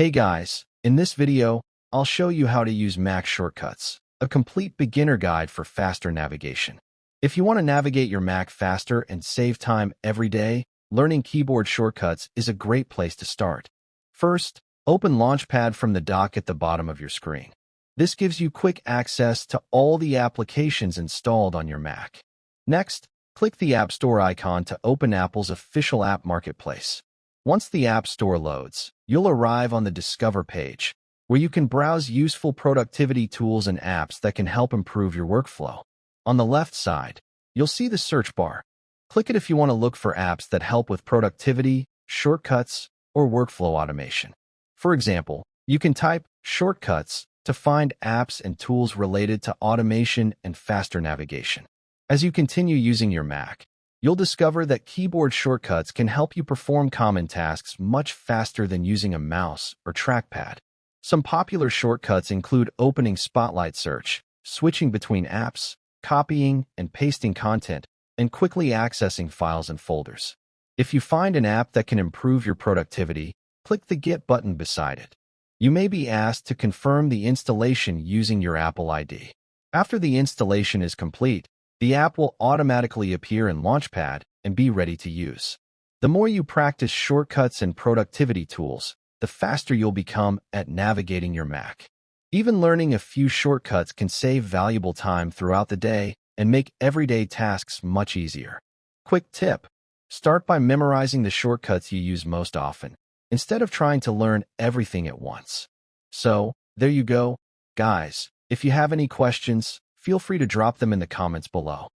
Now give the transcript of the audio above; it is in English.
Hey guys, in this video, I'll show you how to use Mac shortcuts, a complete beginner guide for faster navigation. If you want to navigate your Mac faster and save time every day, learning keyboard shortcuts is a great place to start. First, open Launchpad from the dock at the bottom of your screen. This gives you quick access to all the applications installed on your Mac. Next, click the App Store icon to open Apple's official app marketplace. Once the App Store loads, you'll arrive on the Discover page, where you can browse useful productivity tools and apps that can help improve your workflow. On the left side, you'll see the search bar. Click it if you want to look for apps that help with productivity, shortcuts, or workflow automation. For example, you can type shortcuts to find apps and tools related to automation and faster navigation. As you continue using your Mac, you'll discover that keyboard shortcuts can help you perform common tasks much faster than using a mouse or trackpad. Some popular shortcuts include opening Spotlight Search, switching between apps, copying and pasting content, and quickly accessing files and folders. If you find an app that can improve your productivity, click the Get button beside it. You may be asked to confirm the installation using your Apple ID. After the installation is complete, the app will automatically appear in Launchpad and be ready to use. The more you practice shortcuts and productivity tools, the faster you'll become at navigating your Mac. Even learning a few shortcuts can save valuable time throughout the day and make everyday tasks much easier. Quick tip: start by memorizing the shortcuts you use most often, instead of trying to learn everything at once. So, there you go, guys. If you have any questions, feel free to drop them in the comments below.